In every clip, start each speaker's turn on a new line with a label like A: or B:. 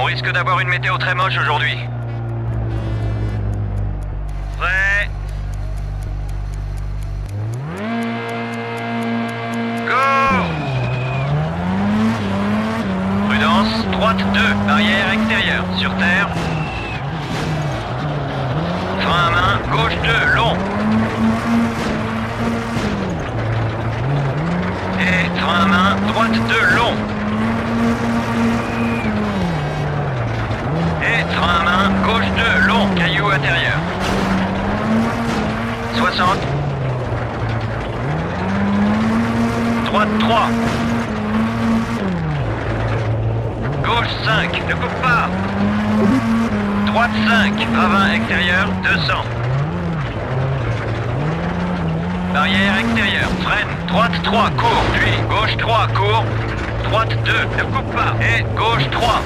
A: risque d'avoir une météo très moche aujourd'hui. Prêt? Go! Prudence, droite 2, barrière extérieure, sur terre. Frein à main, gauche 2, long. Et frein à main, droite 2, long. Et frein à main, gauche 2, long, caillou intérieur. 60. Droite 3. Gauche 5, ne coupe pas. Droite 5, ravin extérieur, 200. Barrière extérieure, freine. Droite 3, court, puis gauche 3, court. Droite 2, ne coupe pas. Et gauche 3.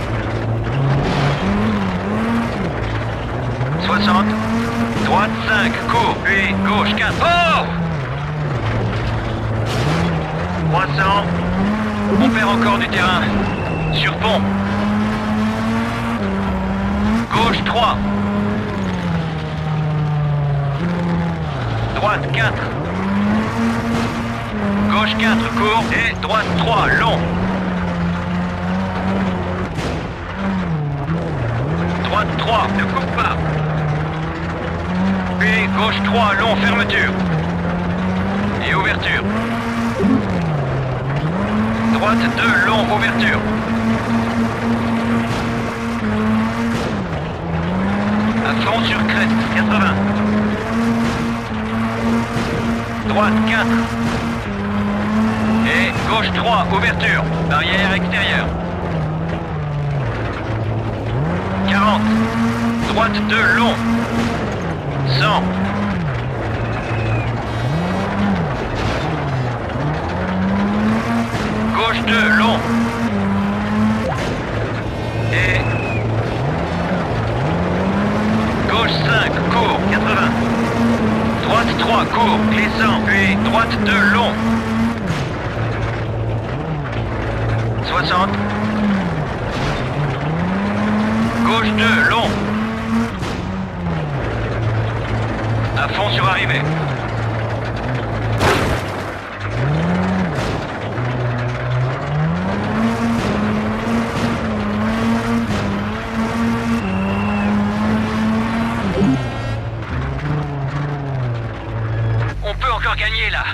A: 60. Droite 5, court, puis gauche 4. Oh! 300. On perd encore du terrain. Sur pont. Gauche 3. Droite 4. Gauche 4, court, et droite 3, long. Droite 3, ne coupe pas. Puis gauche 3, long, fermeture. Et ouverture. Droite 2, long, ouverture. À fond sur crête, 80. Droite 4. Et gauche 3, ouverture. Barrière extérieure. 40. Droite 2, long. 100. Gauche 2, long. Et gauche 5, court, 80. Droite 3, court, glissant, puis droite 2, long. 60. Gauche 2, long. À fond sur arrivée. On peut encore gagner là.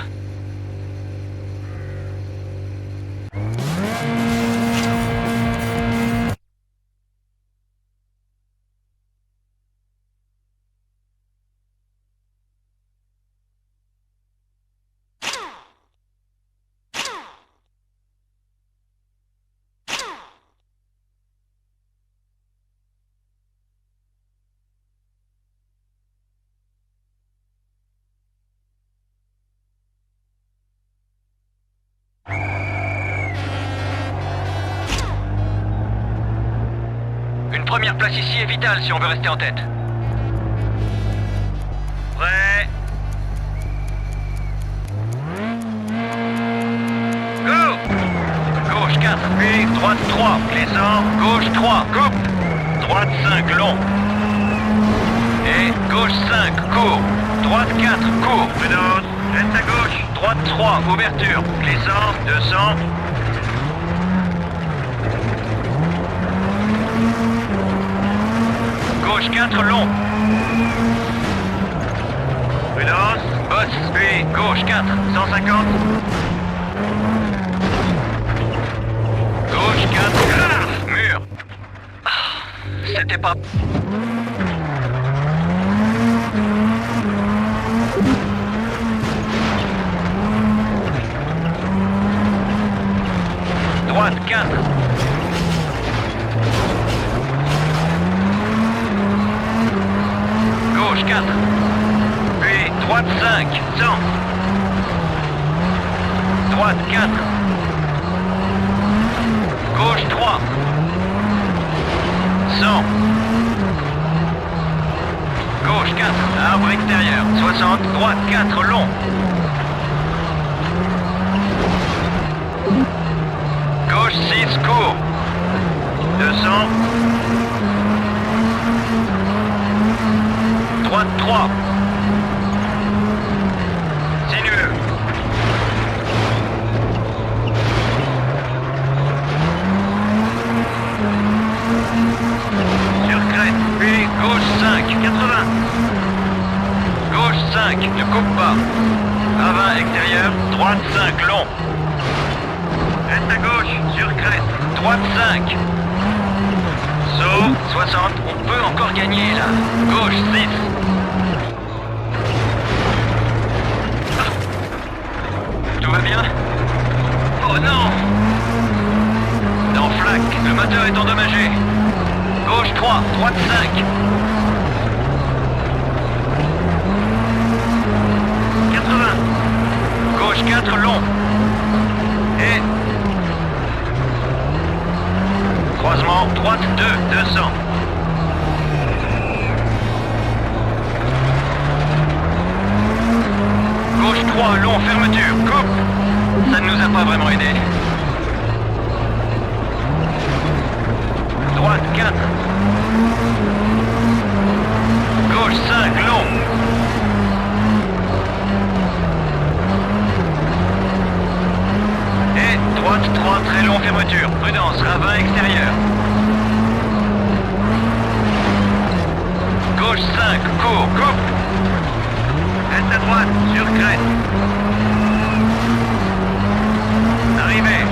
A: Une première place ici est vitale si on veut rester en tête. Prêt? Go! Gauche 4, puis droite 3, glissant, gauche 3, coupe. Droite 5, long. Et gauche 5, court. Droite 4, court. Prudence, reste à gauche. Droite 3, ouverture. Glissant, 200. Gauche 4, long. Prudence, bosse, puis gauche 4, 150. Gauche 4, ah, mur. Ah, c'était pas... Droite 4. Gauche 4. Puis droite 5. 100. Droite 4. Gauche 3. 100. Gauche 4. Arbre extérieur. 60. Droite 4. Long. Gauche 6. Court. 200. Droite 3. Sinueux. Sur crête, puis gauche 5, 80. Gauche 5, ne coupe pas. Ravin extérieur, droite 5, long. Reste à gauche, sur crête, droite 5. Saut, 60, on peut encore gagner là. Gauche 6. Tout va bien? Oh non! Dans flaque, le moteur est endommagé. Gauche 3, droite 5. 80. Gauche 4, long. Et... croisement, droite 2, 200. Gauche 3, long, fermeture, coupe. Ça ne nous a pas vraiment aidé. Droite 4. Gauche 5, long. Et droite 3, très long, fermeture. Prudence, ravin extérieur. Gauche 5, court, coupe. Reste à droite, sur crête. Arrivée.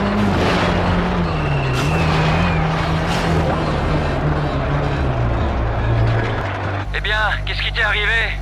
A: Eh bien, qu'est-ce qui t'est arrivé?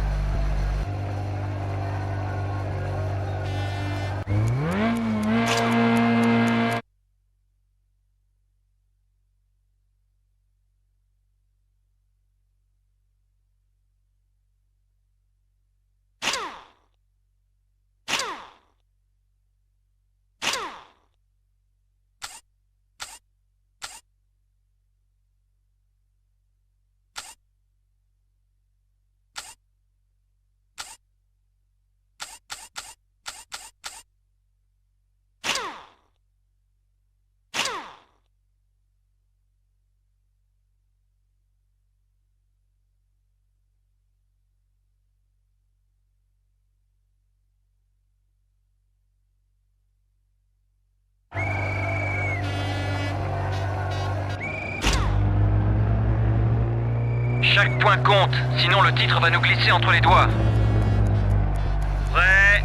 A: Chaque point compte, sinon le titre va nous glisser entre les doigts. Prêt.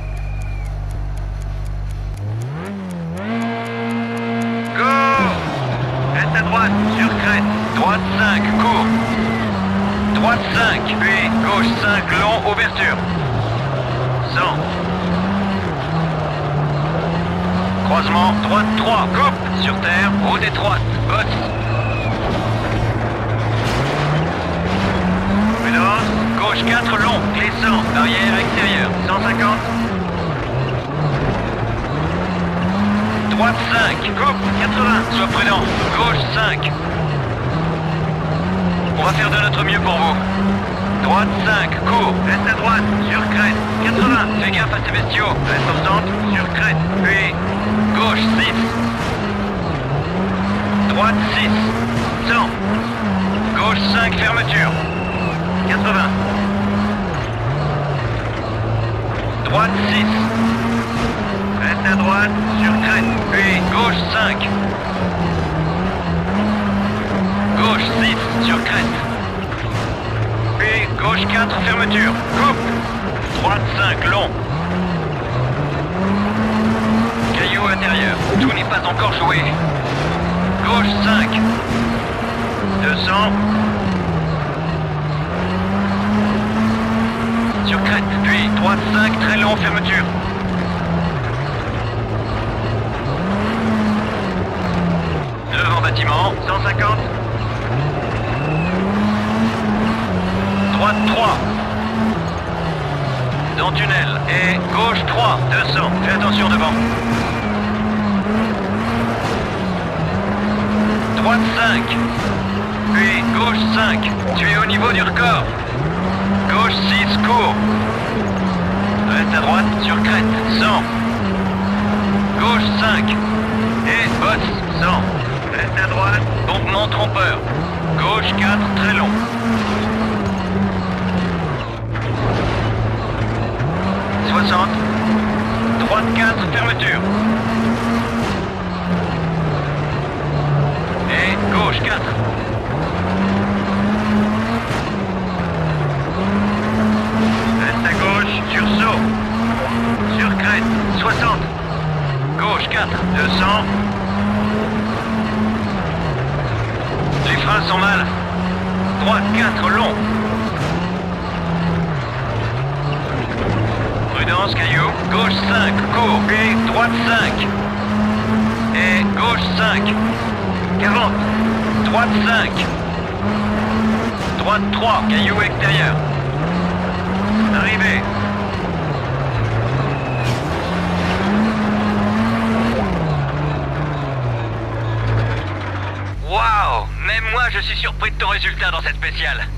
A: Go! Reste à droite, sur crête. Droite 5, court. Droite 5, puis gauche 5, long, ouverture. 100. Croisement, droite 3, coupe. Sur terre, route étroite, botte. Gauche 4, long, glissant, arrière extérieur, 150. Droite 5, coupe, 80, sois prudent. Gauche 5. On va faire de notre mieux pour vous. Droite 5, court, reste à droite, sur crête, 80. Fais gaffe à ces bestiaux, reste au centre, sur crête, puis gauche 6. Droite 6, 100. Gauche 5, fermeture. 80. Droite 6. Reste à droite, sur crête. Puis gauche 5. Gauche 6, sur crête. Puis gauche 4, fermeture. Coupe. Droite 5, long. Caillou intérieur. Tout n'est pas encore joué. Gauche 5. 200. Sur crête, puis droite 5, très long, fermeture. Devant bâtiment, 150. Droite 3. Dans tunnel, et gauche 3, 200. Fais attention devant. Droite 5. Puis gauche 5. Tu es au niveau du record. Gauche 6, court. Reste à droite, sur crête, 100. Gauche 5. Et bosse, 100. Reste à droite, bombe Mouvement trompeur. Gauche 4, très long. Droite 4, fermeture. Et gauche 4. Reste à gauche, sursaut. Sur crête, 60. Gauche 4, 200. Les freins sont mal. Droite 4, long. Prudence, caillou. Gauche 5, court. Et droite 5. Et gauche 5. 40. Droite 5. Droite 3, caillou extérieur. Arrivée. Waouh! Même moi, je suis surpris de ton résultat dans cette spéciale.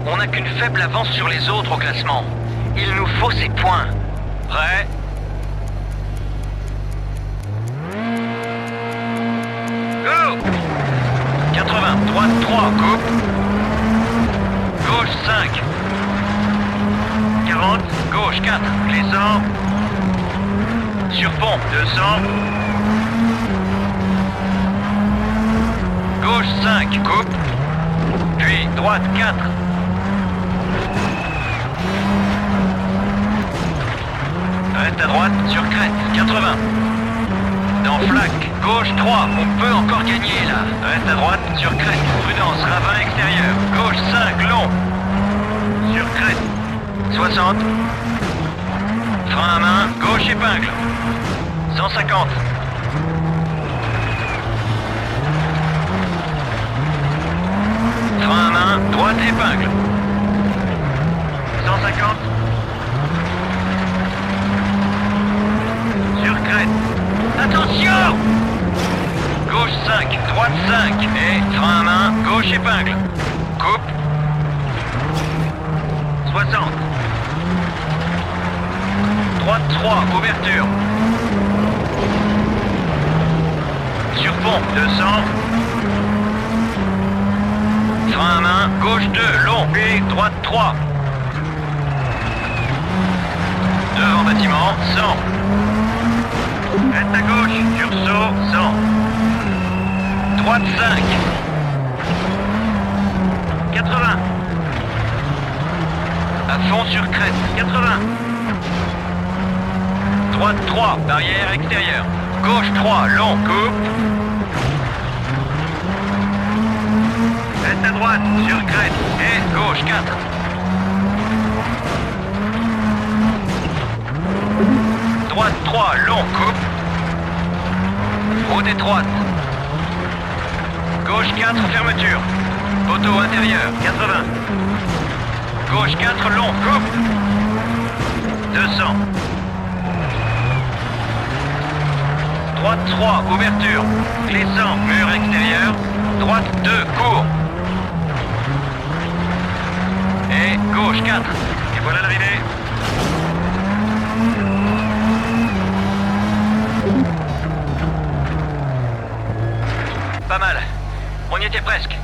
A: On n'a qu'une faible avance sur les autres au classement. Il nous faut ces points. Prêt? Go! 80, droite 3, coupe. Gauche 5. 40, gauche 4, glissant. Sur pont, 200. Gauche 5, coupe. Puis droite 4. Reste à droite, sur crête, 80. Dans flaque, gauche 3, on peut encore gagner là. Reste à droite, sur crête, prudence, ravin extérieur. Gauche 5, long. Sur crête, 60. Frein à main, gauche épingle. 150. Frein à main, droite épingle. 150. Sur crête. Attention! Gauche 5, droite 5. Et frein à main, gauche épingle. Coupe. 60. Droite 3, ouverture. Sur pont, 200. Frein à main, gauche 2, long. Et droite 3. Devant bâtiment, 100. Reste à gauche, sursaut, 100. Droite 5. 80. À fond sur crête, 80. Droite 3, barrière extérieure. Gauche 3, long, coupe. Reste à droite, sur crête. Et gauche 4. Droite 3, long, coupe. Route étroite. Gauche 4, fermeture. Poteau intérieur, 80. Gauche 4, long, coupe. 200. Droite 3, ouverture. Glissant, mur extérieur. Droite 2, court. Et gauche 4. Et voilà l'arrivée. pas mal. On y était presque.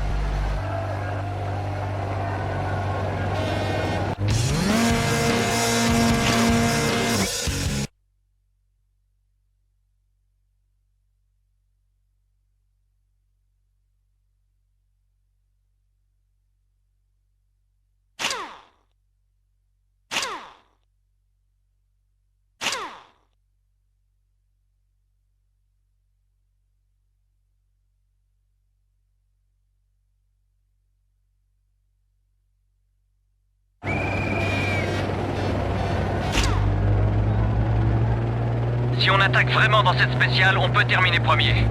A: Si on attaque vraiment dans cette spéciale, on peut terminer premier.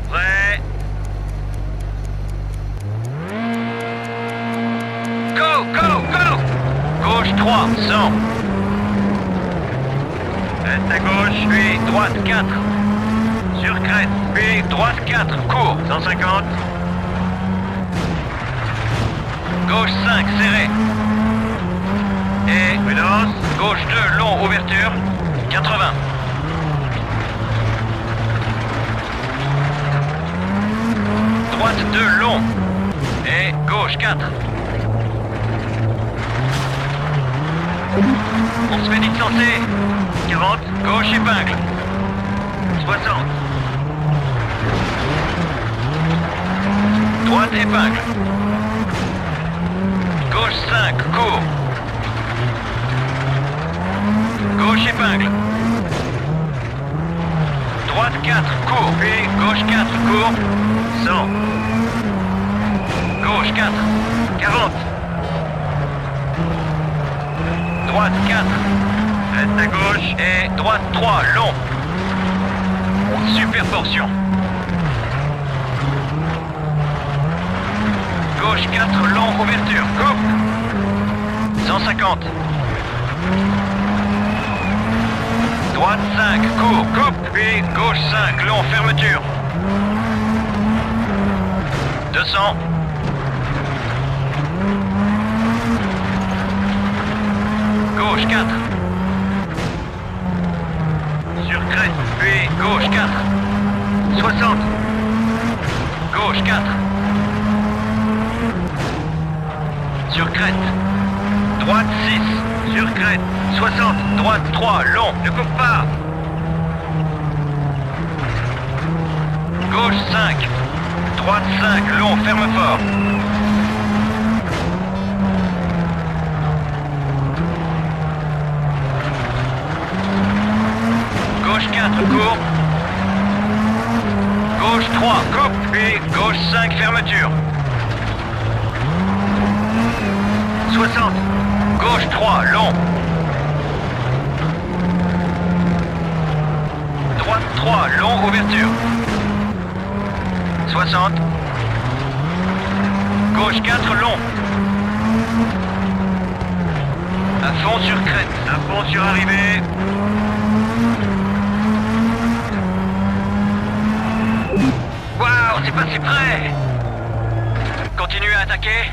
A: Prêt? Go, go, go! Gauche 3, 100. Reste à gauche, puis droite 4. Sur crête, puis droite 4, court, 150. Gauche 5, serré. Et prudence. Gauche 2, long, ouverture. 80. Droite 2, long. Et gauche 4. On se fait distancer. 40. Gauche épingle. 60. Droite épingle. Gauche 5, court. Gauche épingle. Droite 4, court. Puis gauche 4, court. 100. Gauche 4. 40. Droite 4. Reste à gauche. Et droite 3, long. Super portion. Gauche 4, long, ouverture. Coupe. 150. Droite 5, court, coupe, puis gauche 5, long, fermeture. 200. Gauche 4. Sur crête, puis gauche 4. 60. Gauche 4. Sur crête. Droite 6. Sur crête. 60. Droite 3. Long. Ne coupe pas. Gauche 5. Droite 5. Long. Ferme fort. Gauche 4. Court. Gauche 3. Coupe. Puis gauche 5. Fermeture. 60. Gauche 3. Long. Droite 3. Long. Ouverture. 60. Gauche 4. Long. À fond sur crête. À fond sur arrivée. Waouh, c'est pas si près. Continuez à attaquer.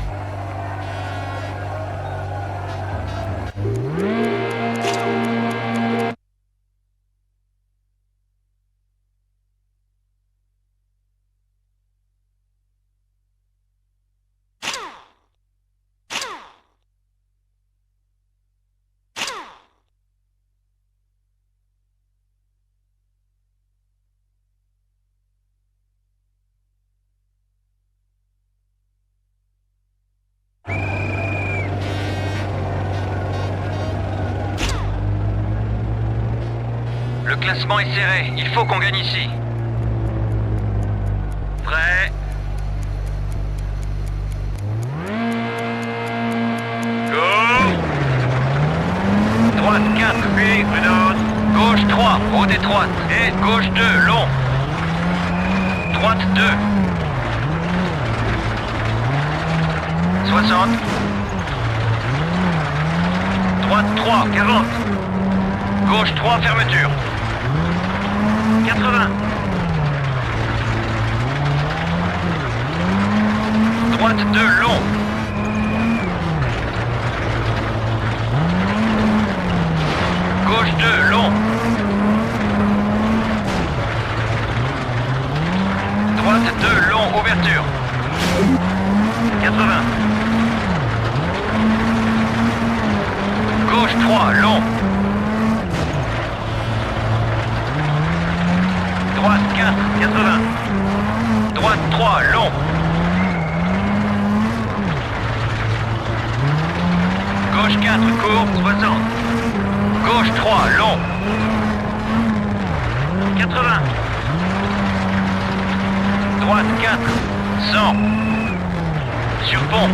A: Le classement est serré, il faut qu'on gagne ici. Prêt? Go! Droite 4, puis prudence. Gauche 3, haute et droite. Et gauche 2, long. Droite 2. 60. Droite 3, 40. Gauche 3, fermeture. 80. Droite 2, long. Gauche 2, long. 4, court, 60. Gauche 3, long. 80. Droite 4, 100. Sur pont.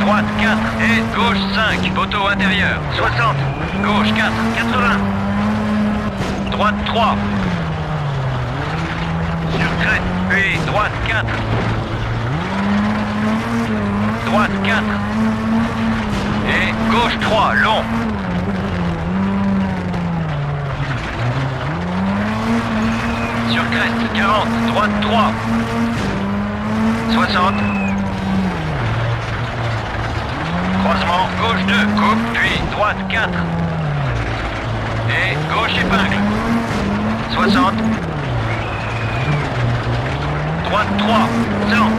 A: Droite 4 et gauche 5, poteau intérieur. 60. Gauche 4, 80. Droite 3. Sur crête, puis droite 4. Droite 4. Et gauche 3, long. Sur crête, 40, droite 3. 60. Croisement, gauche 2, coupe, puis droite 4. Et gauche épingle. 60. Droite 3, 100.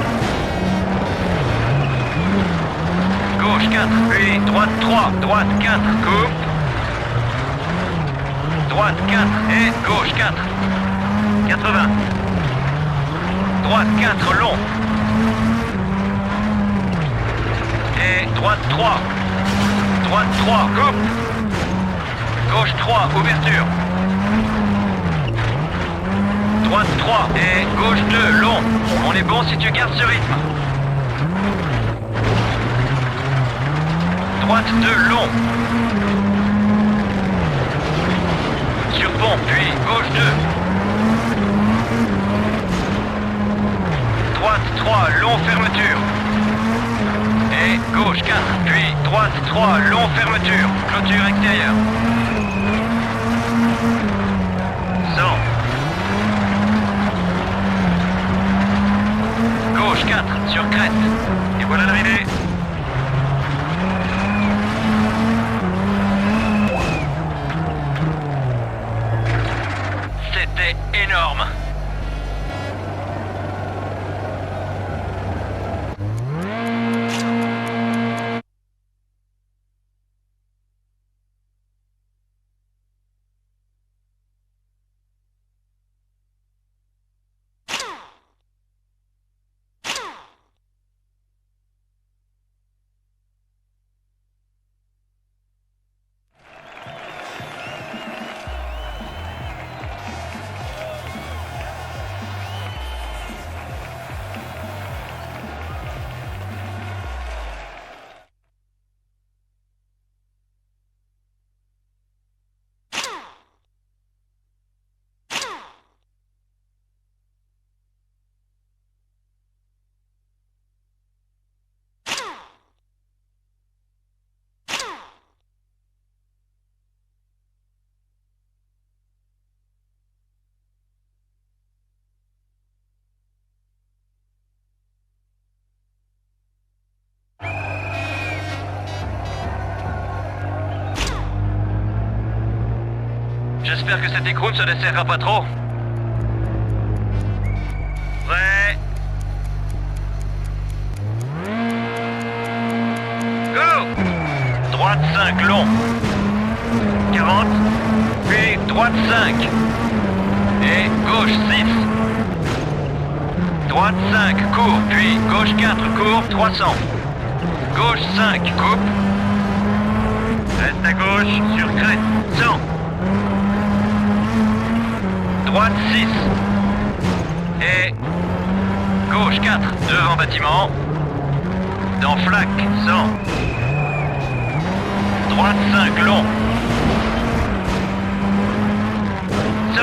A: Gauche 4, puis droite 3, droite 4, coupe. Droite 4 et gauche 4. 80. Droite 4, long. Et droite 3. Droite 3, coupe. Gauche 3, ouverture. Droite 3 et gauche 2, long. On est bon si tu gardes ce rythme. Droite 2, long. Sur pont, puis gauche 2. Droite 3, long, fermeture. Et gauche 4, puis droite 3, long, fermeture. Clôture extérieure. 100. Gauche 4, sur crête. Et voilà l'arrivée. C'était énorme. J'espère que cette écroute se desserrera pas trop. Prêt. Go. Droite 5, long. 40. Puis droite 5. Et gauche 6. Droite 5, court. Puis gauche 4, court. 300. Gauche 5, coupe. Reste à gauche, sur crête. 100. Droite 6. Et gauche 4, devant bâtiment. Dans flaque, 100. Droite 5, long. 100.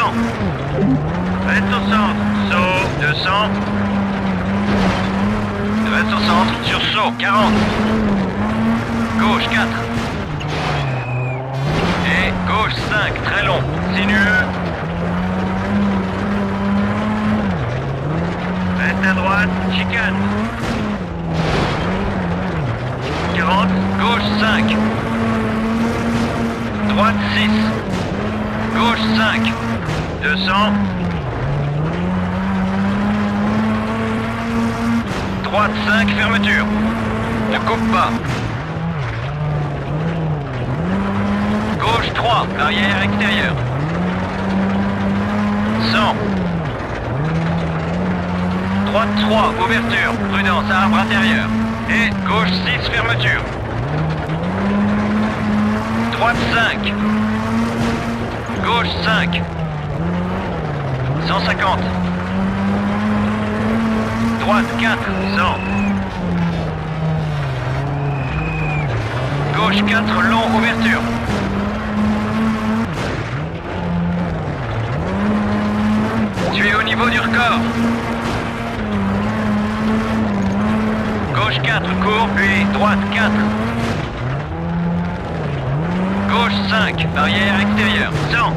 A: Reste au centre, saut, 200. Reste au centre, sur saut, 40. Gauche 4. Et gauche 5, très long, sinueux. Reste à droite, chicane. 40, gauche 5. Droite 6. Gauche 5. 200. Droite 5, fermeture. Ne coupe pas. Gauche 3, barrière extérieure. 100. Droite 3, ouverture. Prudence, arbre intérieur. Et gauche 6, fermeture. droite 5. Gauche 5. 150. Droite 4, 100. Gauche 4, long, ouverture. Tu es au niveau du record. Gauche 4, court, puis droite 4. Gauche 5, barrière extérieure, 100.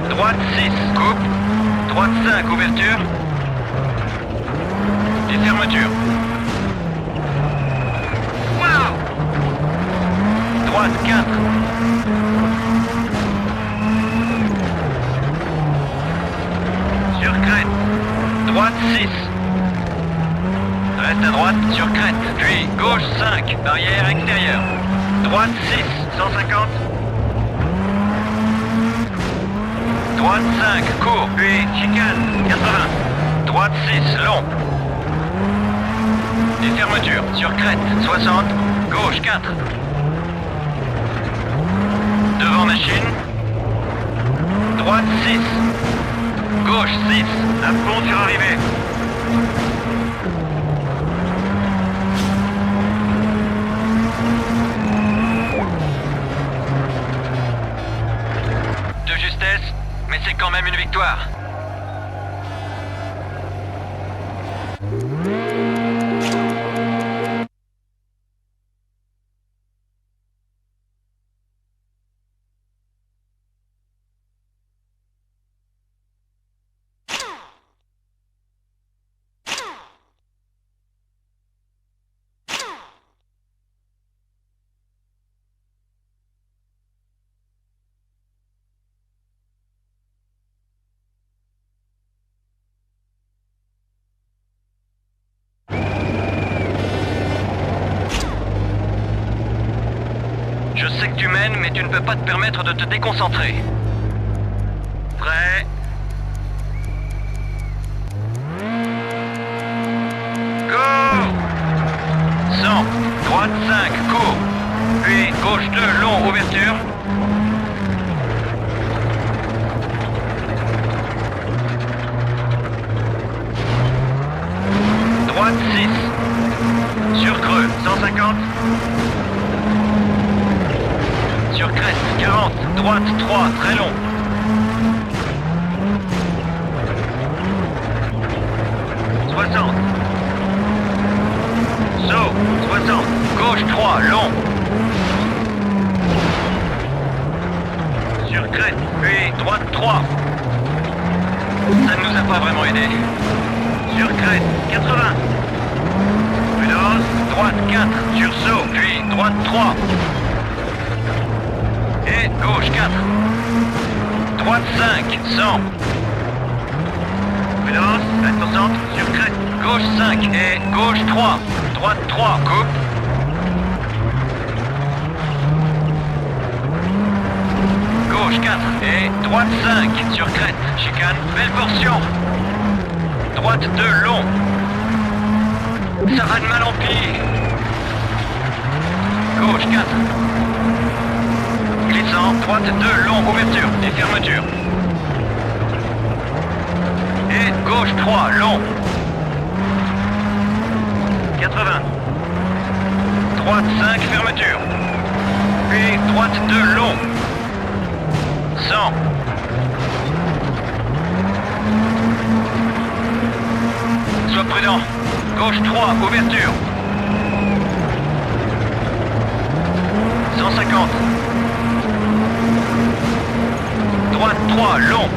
A: Droite 6, coupe. Droite 5, ouverture. Et fermeture. Wow! Droite 4. Sur crête. Droite 6. Reste à droite sur crête. Puis gauche 5, barrière extérieure. Droite 6, 150. Droite 5, court, puis chicane, 80. Droite 6, long. Et fermeture, sur crête, 60. Gauche 4. Devant machine. Droite 6. Gauche 6, à fond sur arrivée. De justesse, mais c'est quand même une victoire. Je sais que tu mènes, mais tu ne peux pas te permettre de te déconcentrer. Prêt? Go! 100. Droite 5, court. Puis gauche 2, long, ouverture. Droite 6. Sur creux, 150. Sur crête, 40, droite 3, très long. Saut, 60, gauche 3, long. Sur crête, puis droite 3. Ça ne nous a pas vraiment aidé. Sur crête, 80. Prudence, droite 4, sur saut, puis droite 3. Et gauche 4. Droite 5, 100. Prudence, attention, sur crête. Gauche 5 et gauche 3. Droite 3, coupe. Gauche 4 et droite 5 sur crête. Chicane, belle portion. Droite 2, long. Ça va de mal en pire. Gauche 4. Glissant, droite 2, long, ouverture et fermeture. Et gauche 3, long. 80. Droite 5, fermeture. Puis droite 2, long. 100. Sois prudent. Gauche 3, ouverture. 150. Droite 3, long.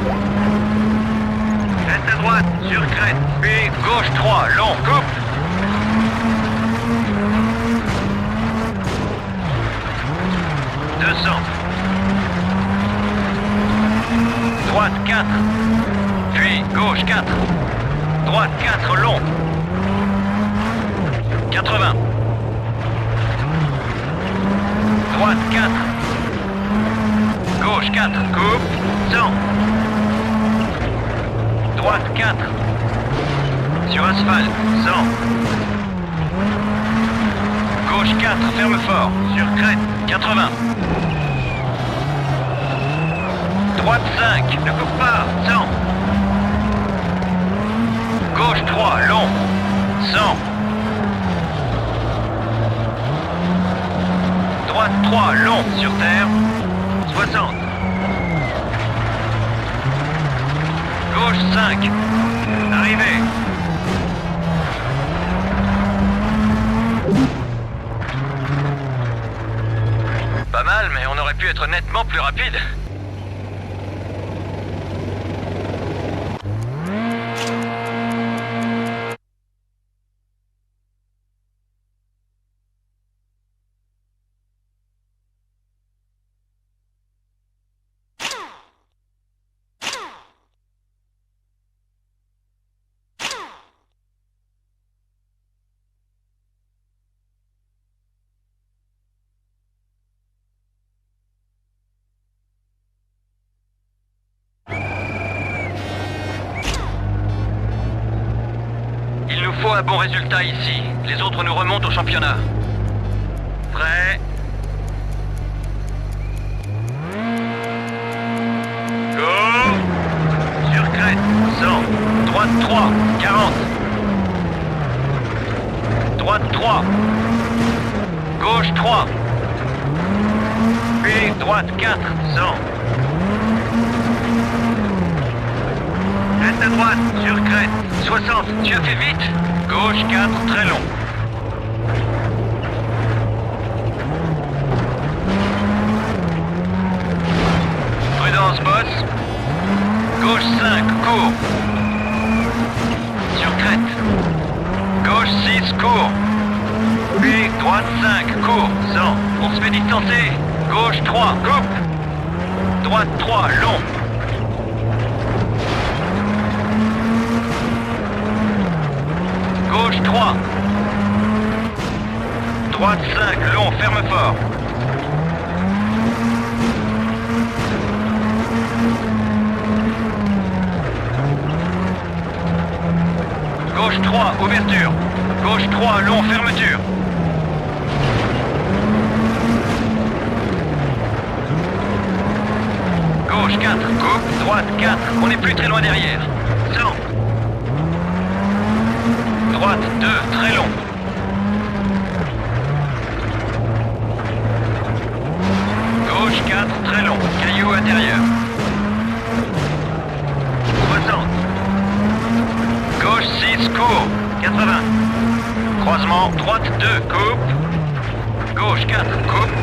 A: Reste à droite, sur crête. Puis gauche 3, long, coupe. Droite 4. Puis gauche 4. Droite 4, long. 80. Droite 4. Gauche 4, coupe. 100. Droite 4. Sur asphalte, 100. Gauche 4, ferme fort. Sur crête, 80. Droite 5, ne coupe pas, 100. Gauche 3, long, 100. Droite 3, long, sur terre, 60. Gauche 5, arrivée. Pas mal, mais on aurait pu être nettement plus rapide. Il nous faut un bon résultat ici. Les autres nous remontent au championnat. Prêt? Go! Sur crête, 100. Droite 3, 40. Droite 3. Gauche 3. Puis droite 4, 100. Reste à droite, sur crête, 60. Tu as fait vite. Gauche 4, très long. Prudence, boss. Gauche 5, court. Sur crête. Gauche 6, court. Puis droite 5, court, 100. On se fait distancer. Gauche 3, coupe. Droite 3, long. Gauche 3. Droite 5, long, ferme fort. Gauche 3, ouverture. Gauche 3, long, fermeture. Gauche 4, coupe. Droite 4, on n'est plus très loin derrière. 100. Droite 2, très long. Gauche 4, très long. Caillou intérieur. 60. Gauche 6, court. 80. Croisement, droite 2, coupe. Gauche 4, coupe.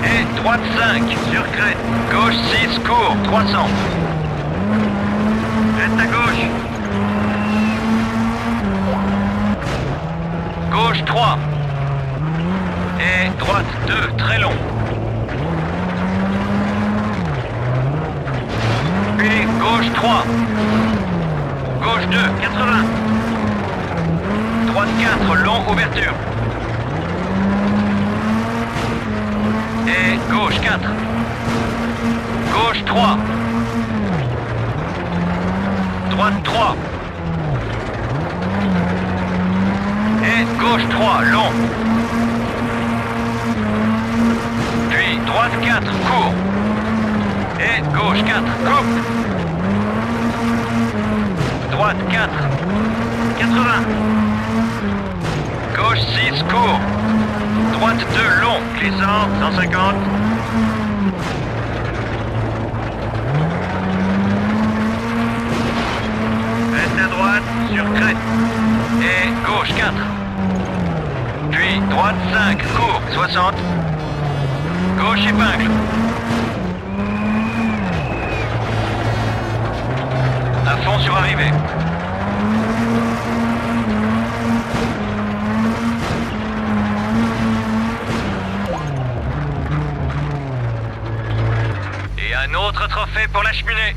A: Et droite 5, sur crête. Gauche 6, court. 300. Reste à gauche. Gauche 3. Et droite 2, très long. Puis gauche 3. Gauche 2, 80. Droite 4, long, ouverture. Et gauche 4. Gauche 3. Droite 3. Et gauche 3, long. Puis droite 4, court. Et gauche 4, coupe. Droite 4, 80. Gauche 6, court. Droite 2, long. Glissant, 150. Reste à droite, sur crête. Et gauche 4. Puis droite 5, court, 60. Gauche épingle. À fond sur arrivée. Et un autre trophée pour la cheminée.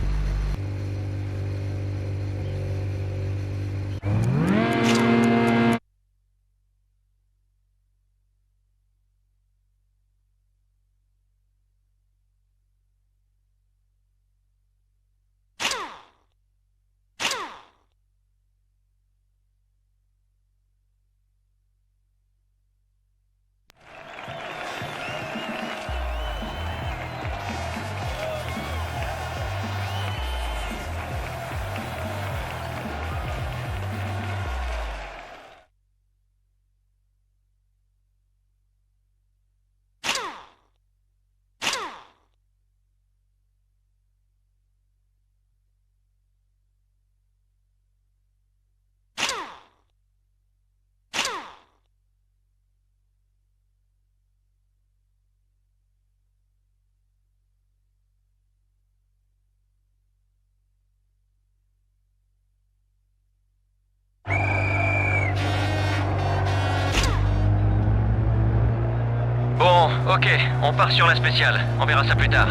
A: Ok, on part sur la spéciale. On verra ça plus tard.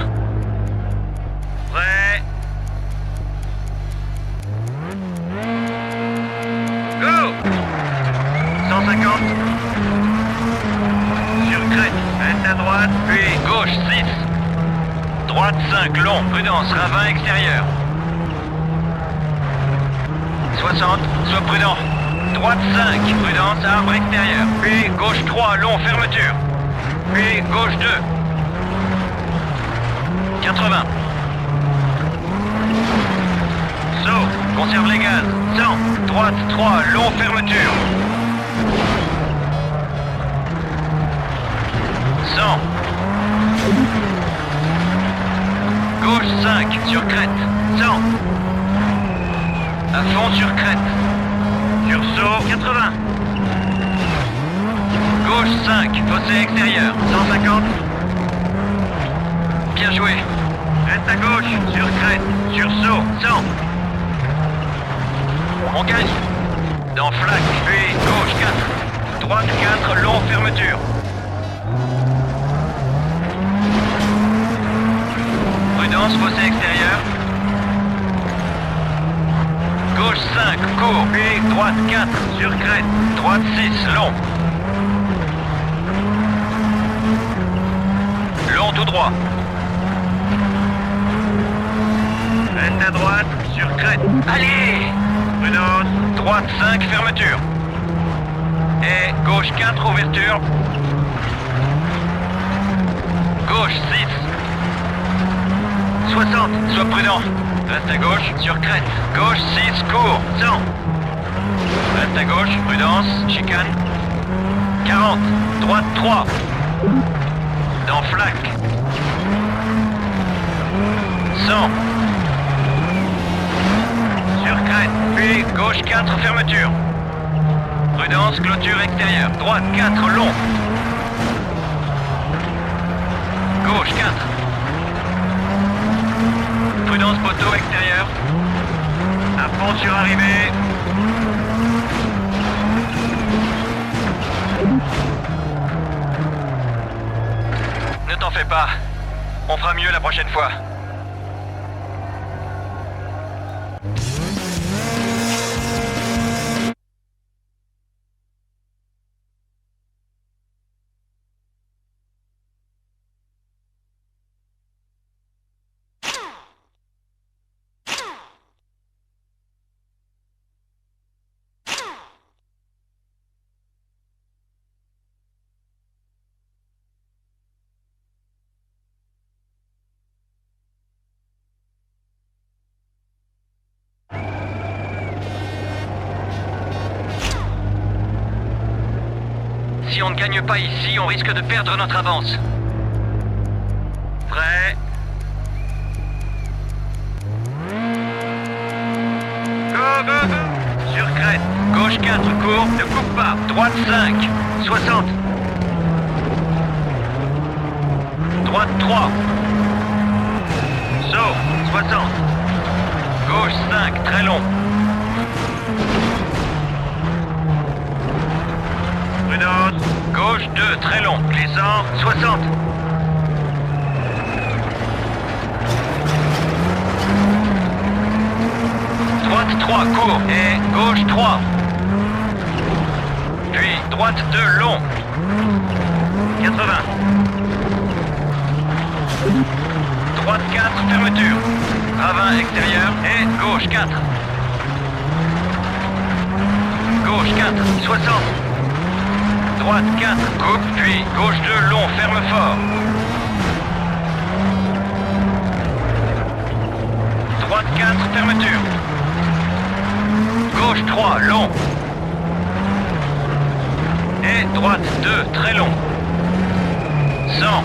A: Prêt? Go! 150. Sur crête, reste à droite, puis gauche 6. Droite 5, long, prudence, ravin extérieur. 60, sois prudent. Droite 5, prudence, arbre extérieur. Puis gauche 3, long, fermeture. Puis gauche 2. 80. Saut, conserve les gaz. 100, droite 3, long, fermeture. 100. Gauche 5, sur crête. 100. À fond sur crête. Sursaut 80. Gauche 5, fossé extérieur. 150. Bien joué. Reste à gauche, sur crête. Sursaut 100. On gagne. Dans flaque, puis gauche 4. Droite 4, long, fermeture. Prudence, fossé extérieur. Gauche 5, court, puis droite 4, sur crête. Droite 6, long. Long tout droit. Reste à droite, sur crête. Allez! Prudence. Droite 5, fermeture. Et gauche 4, ouverture. Gauche 6. 60, sois prudent. Reste à gauche, sur crête. Gauche 6, court, 100. Reste à gauche, prudence, chicane. 40, droite 3. Dans flaque. 100. Sur crête, puis gauche 4, fermeture. Prudence, clôture extérieure. Droite 4, long. Gauche 4. Prudence, poteau extérieur. À fond sur arrivée. Ne t'en fais pas. On fera mieux la prochaine fois. Si on ne gagne pas ici, on risque de perdre notre avance. Prêt? Go, go, go! Sur crête. Gauche 4, court, ne coupe pas. Droite 5, 60. Droite 3. Saut, 60. Gauche 5, très long. Prudence. Gauche 2, très long. Glissant, 60. Droite 3, court. Et gauche 3. Puis droite 2, long. 80. Droite 4, fermeture. Ravin extérieur. Et gauche 4. Gauche 4, 60. Droite 4, coupe, puis gauche 2, long, ferme fort. Droite 4, fermeture. Gauche 3, long. Et droite 2, très long. 100.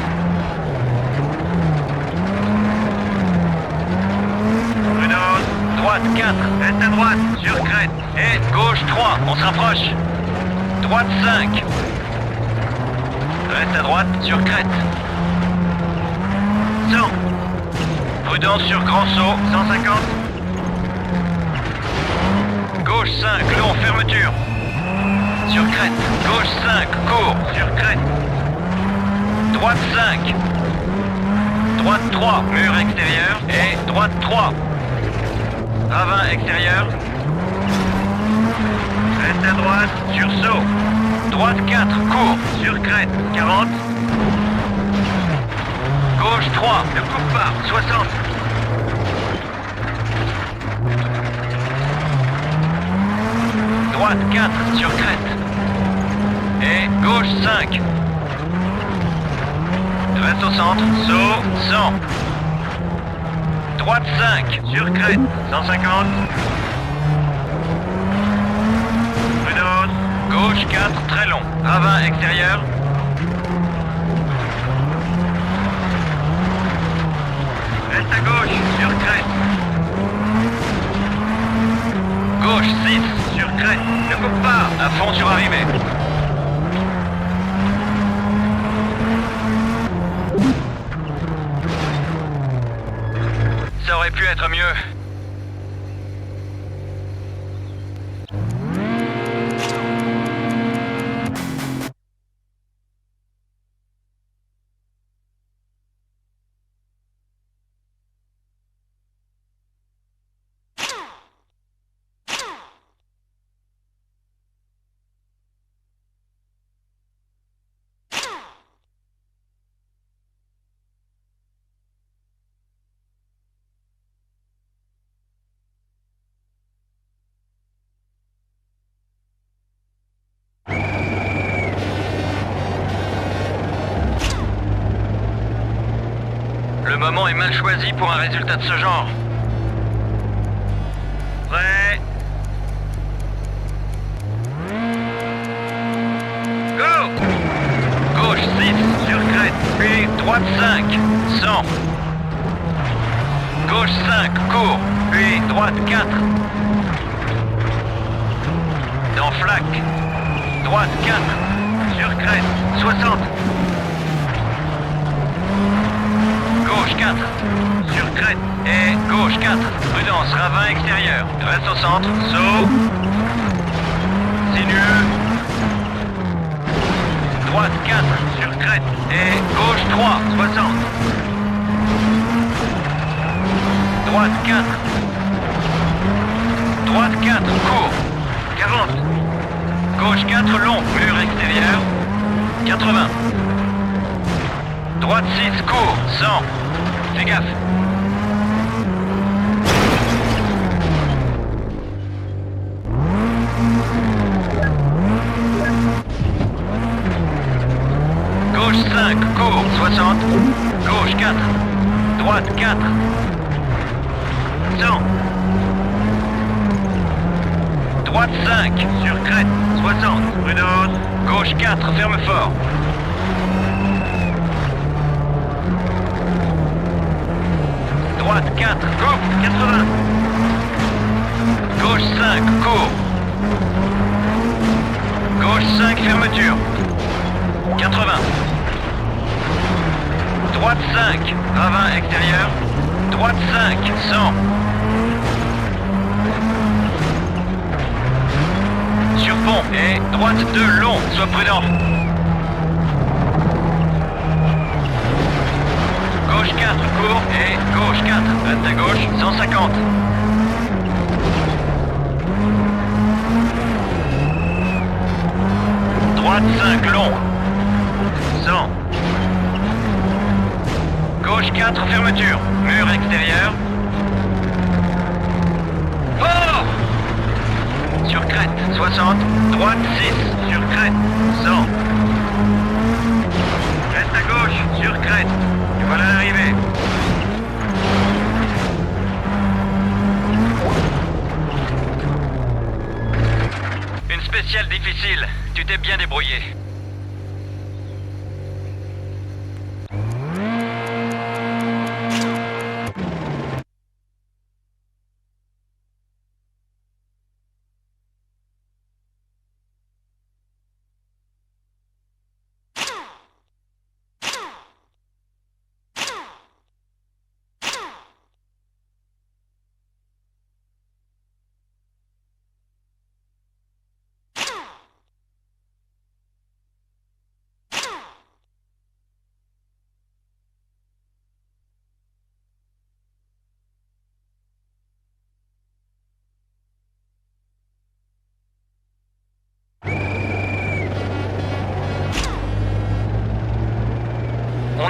A: Prudence. Droite 4, reste à droite, sur crête. Et gauche 3, on se rapproche. Droite 5. Reste à droite, sur crête. 100. Prudence sur grand saut, 150. Gauche 5, long, fermeture. Sur crête. Gauche 5, court, sur crête. droite 5. Droite 3, mur extérieur. Et droite 3. Ravin extérieur. Reste à droite, sursaut. Droite 4, court, sur crête, 40. Gauche 3, ne coupe pas, 60. Droite 4, sur crête. Et gauche 5. Reste au centre, saut, 100. Droite 5, sur crête, 150. Prudence. Gauche 4, très long. Ravin extérieur. Reste à gauche, sur crête. Gauche 6, sur crête. Ne coupe pas, à fond sur arrivée. Ça aurait pu être mieux. Le moment est mal choisi pour un résultat de ce genre. Prêt. Go! Gauche 6, sur crête, puis droite 5, 100. Gauche 5, court, puis droite 4. Dans flaque. Droite 4, sur crête, 60. Gauche 4, sur crête, et gauche 4, prudence, ravin extérieur, reste au centre, saut, sinueux, droite 4, sur crête, et gauche 3, 60, droite 4, droite 4, court, 40, gauche 4, long, mur extérieur, 80, droite 6, court, 100. Fais gaffe. Gauche 5, court, 60. Gauche 4. Droite 4. 100. Droite 5, sur crête, 60. Prudence. Gauche 4, ferme fort. Droite 4, coupe, 80. Gauche 5, court. Gauche 5, fermeture. 80. Droite 5, ravin extérieur. Droite 5, 100. Sur pont et droite 2, long, sois prudent. Gauche 4, court, et gauche 4, reste à gauche, 150. Droite 5, long, 100. Gauche 4, fermeture, mur extérieur. Fort! Sur crête, 60. Droite 6, sur crête, 100. Reste à gauche, sur crête. Et voilà l'arrivée. Une spéciale difficile. Tu t'es bien débrouillé.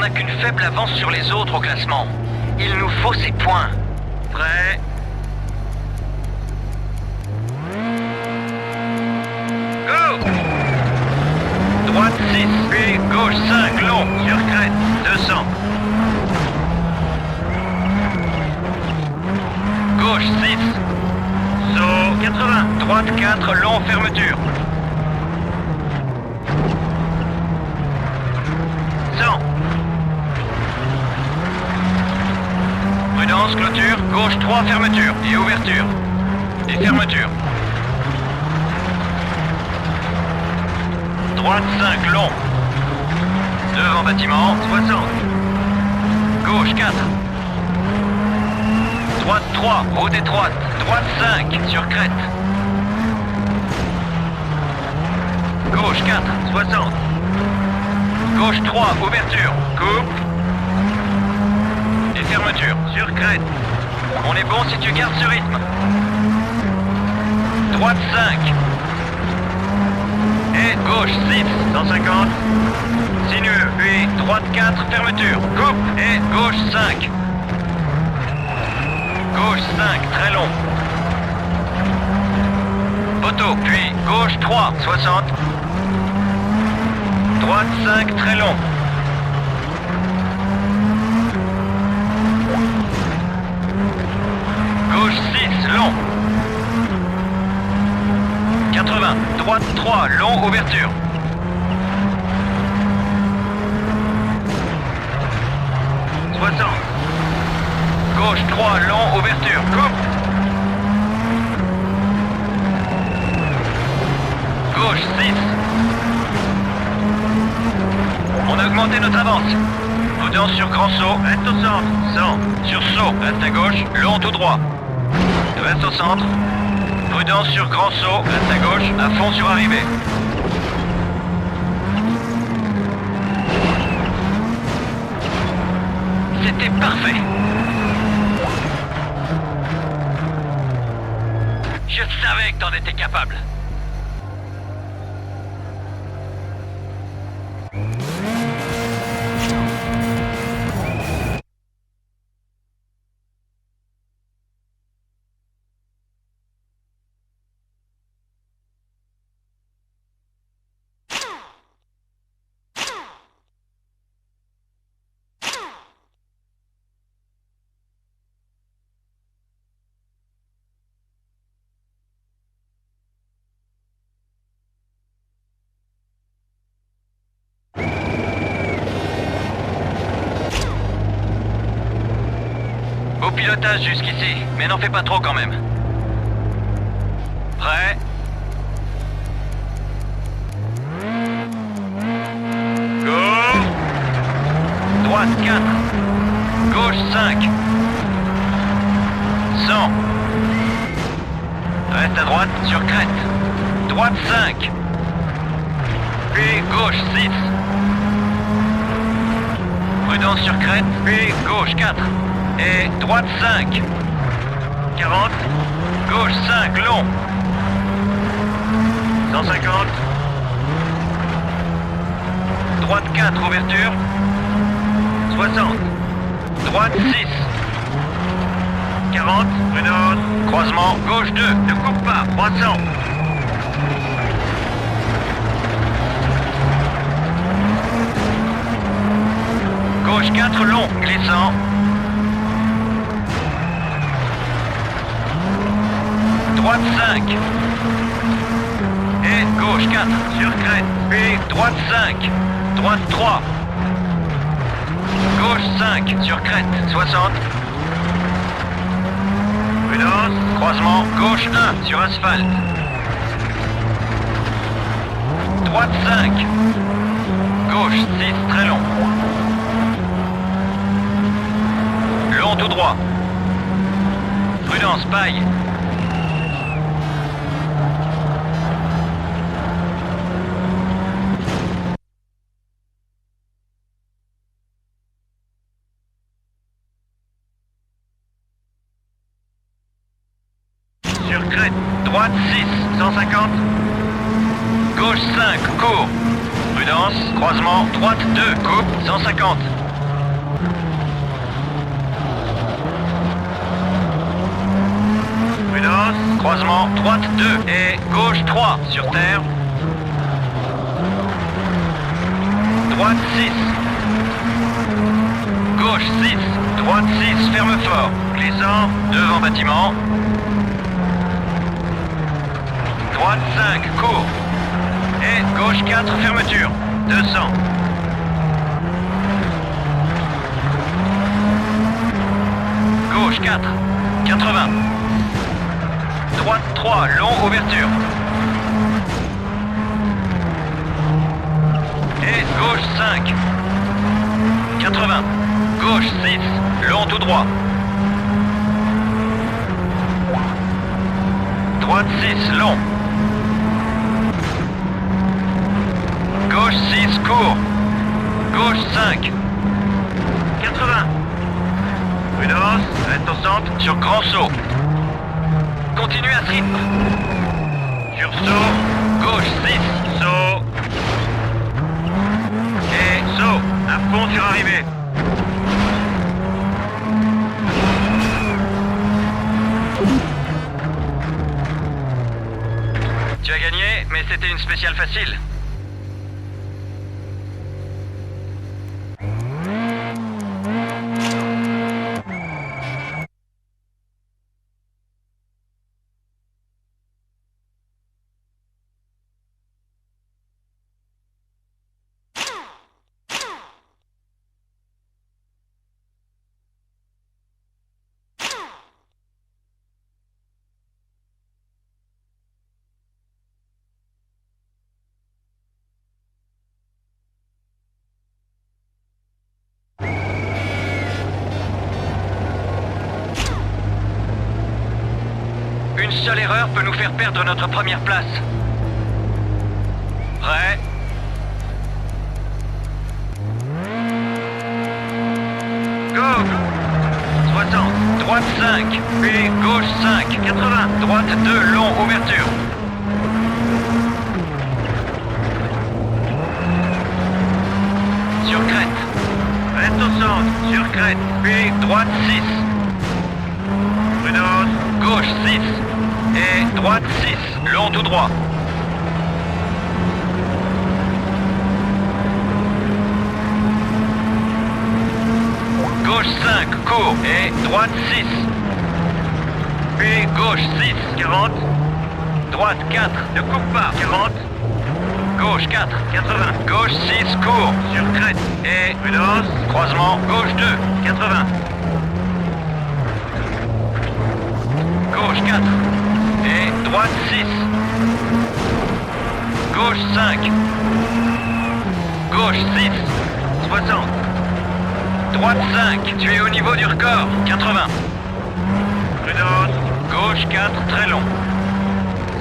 A: n'a qu'une faible avance sur les autres au classement. Il nous faut ces points. Prêt? Go! Droite 6, puis gauche 5, long, sur crête, 200. Gauche 6. Saut 80. Droite 4, long, fermeture. 100. Prudence, clôture. Gauche 3, fermeture. Et ouverture. Et fermeture. Droite 5, long. Devant bâtiment, 60. Gauche 4. Droite 3, route étroite. Droite 5, sur crête. Gauche 4, 60. Gauche 3, ouverture. Coupe. Et fermeture, sur crête. On est bon si tu gardes ce rythme. Droite 5. Et gauche 6, 150. Sinueux, puis droite 4, fermeture. Coupe et gauche 5. Gauche 5, très long. Poteau, puis gauche 3, 60. Droite 5, très long. Gauche 6, long. 80, droite 3, long, ouverture. Gauche 3, long, ouverture. Coupe. Gauche 6. On a augmenté notre avance. Prudence sur grand saut, reste au centre. 100. Sur saut, reste à gauche, long tout droit. Reste au centre. Prudence sur grand saut, reste à gauche, à fond sur arrivée. C'était parfait. Je savais que t'en étais capable. Beau pilotage jusqu'ici, mais n'en fais pas trop quand même. Prêt? Go! Droite 4. Gauche 5. 100. Reste à droite sur crête. Droite 5. Puis gauche 6. Prudence sur crête, puis gauche 4. Et droite 5. 40. Gauche 5, long. 150. Droite 4, ouverture. 60. Droite 6. 40. Prudence. Croisement, gauche 2. Ne coupe pas. 300. Gauche 4, long. Glissant. Droite 5. Et gauche 4, sur crête. Puis droite 5. Droite 3. Gauche 5, sur crête. 60. Prudence. Croisement. Gauche 1, sur asphalte. Droite 5. Gauche 6, très long. Long tout droit. Prudence, paille. Sur crête, droite 6, 150. Gauche 5, court. Prudence, croisement, droite 2, coupe, 150. Prudence. Croisement, droite 2 et gauche 3 sur terre. Droite 6. Gauche 6. Droite 6, ferme fort. Glissant, devant bâtiment. Droite 5, court. Et gauche 4, fermeture. 200. Gauche 4, 80. Droite 3, long, ouverture. Et gauche 5. 80. Gauche 6, long tout droit. Droite 6, long. Gauche 6, court. Gauche 5. 80. Prudence, reste au centre. Sur grand saut. Continuez à ce rythme. Sur saut. Gauche 6, saut. Et saut. À fond sur arrivée. Tu as gagné, mais c'était une spéciale facile. Une seule erreur peut nous faire perdre notre première place. Prêt? Go! 60, droite 5, puis gauche 5, 80, droite 2, long, ouverture. Sur crête. Reste au centre, sur crête, puis droite 6. Prudence. Gauche 6 et droite 6, long tout droit. Gauche 5, court et droite 6. Puis gauche 6, 40. Droite 4, ne coupe pas, 40. Gauche 4, 80. Gauche 6, court, sur crête et prudence. Croisement, gauche 2, 80. Gauche 4 et droite 6. Gauche 5. Gauche 6. 60. Droite 5. Tu es au niveau du record. 80. Prudence. Gauche 4. Très long.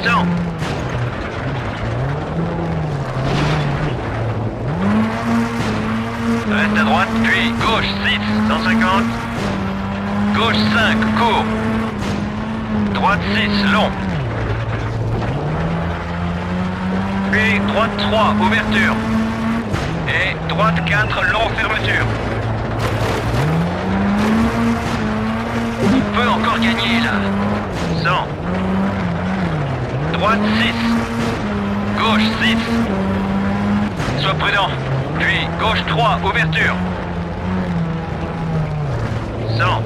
A: 100. Reste à droite, puis gauche 6. 150. Gauche 5. Court. Droite 6, long. Puis droite 3, ouverture. Et droite 4, long, fermeture. On peut encore gagner là. 100. Droite 6. Gauche 6. Sois prudent. Puis gauche 3, ouverture. 100.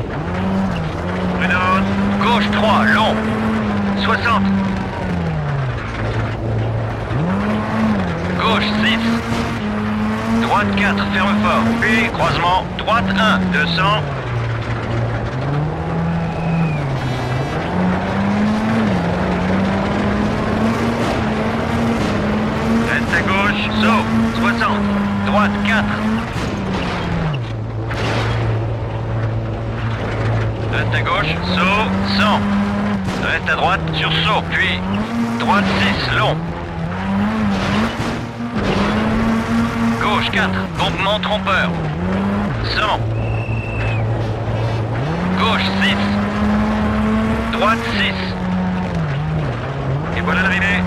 A: Prudence. Gauche 3, long. 60. Gauche 6. Droite 4, ferme fort. Puis croisement, droite 1, 200. Reste à gauche, saut, 60. Droite 4. Reste à gauche, saut, 100. Reste à droite, sur saut, puis droite 6, long. Gauche 4, bombement trompeur. 100. Gauche 6. Droite 6. Et voilà l'arrivée.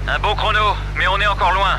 A: Un beau chrono, mais on est encore loin.